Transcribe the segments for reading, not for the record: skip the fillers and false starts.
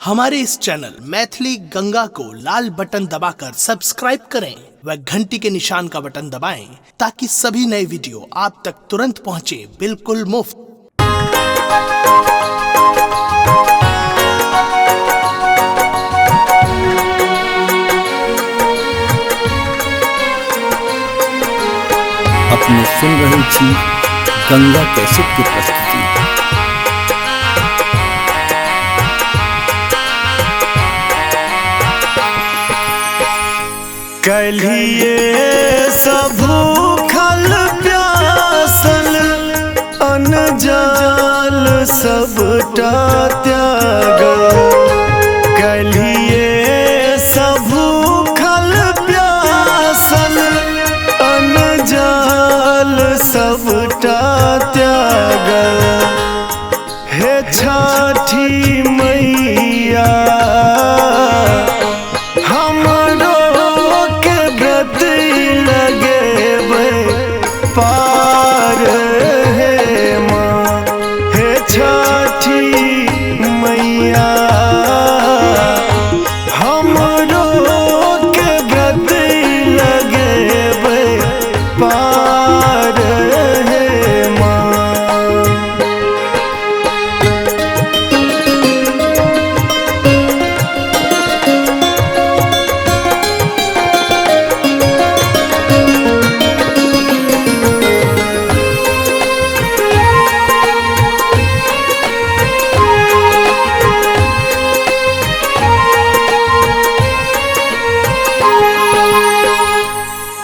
हमारे इस चैनल मैथिली गंगा को लाल बटन दबाकर सब्सक्राइब करें व घंटी के निशान का बटन दबाएं ताकि सभी नए वीडियो आप तक तुरंत पहुंचे बिल्कुल मुफ्त। अपने सुन रही थी गंगा कैसेट की प्रस्तुति। कलिए सब भूखल प्यासल अनजाल सबटा त्याग। कलिए सब भूखल प्यासल अनजाल सबटा त्याग। हे छठी मैया पार है माँ। हे छठी मैया हमरो के व्रत लगेबै पार है माँ।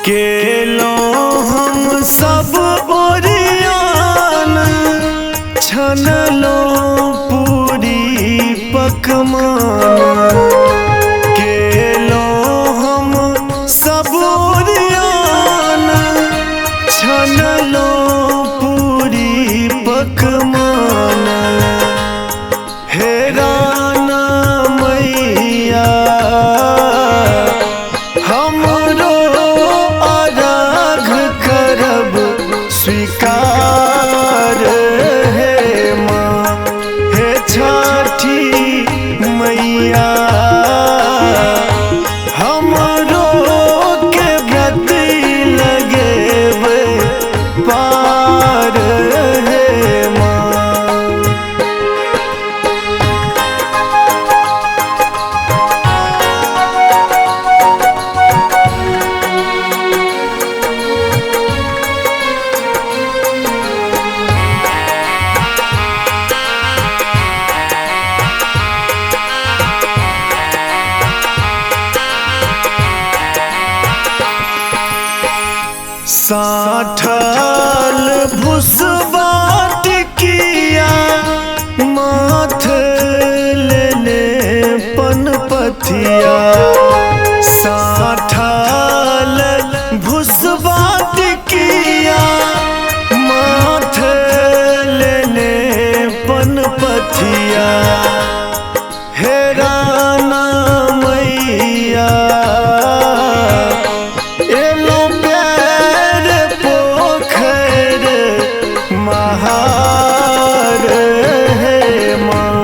केलो हम सब ओरियान छनलो पूरी पकवान। केलो हम सब ओरियान छनलो पूरी पकवान। हे राना मैया हमरो स्वीकार है माँ। हे छठी मैया हमरो के व्रत लगेबै पार है माँ। साठल भुसबाट किया माथ लेने पनपथिया। साठल भुसबाट किया माथ लेने पनपथिया। हे राना मैया महार है माँ।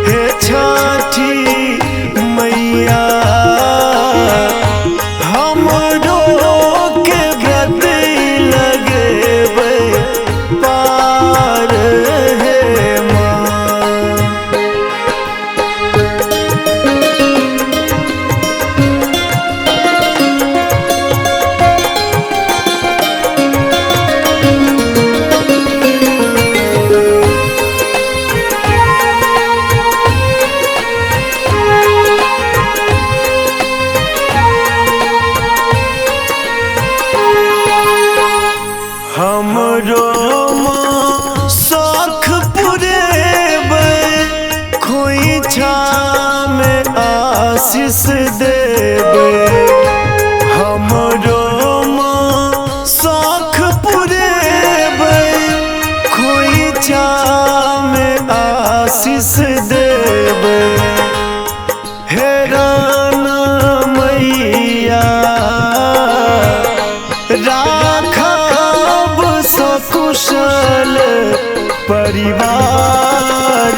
हे छठी मैया हमरो के व्रत लगेबै पार है माँ। हमरो माँ शौख पुरेबै खोइछा में आशीष देबै। हमरो माँ शौख पुरेबै खोइछा में आशीष देबै। हे राना मैया राखब सकुशल परिवार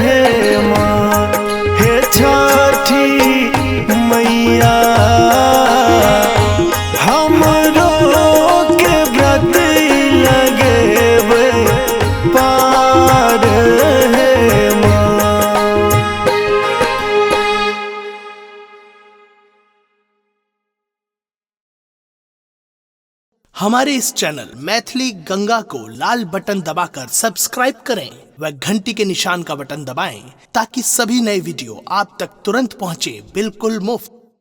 है माँ। हमारे इस चैनल मैथिली गंगा को लाल बटन दबाकर सब्सक्राइब करें व घंटी के निशान का बटन दबाएं ताकि सभी नए वीडियो आप तक तुरंत पहुंचे बिल्कुल मुफ्त।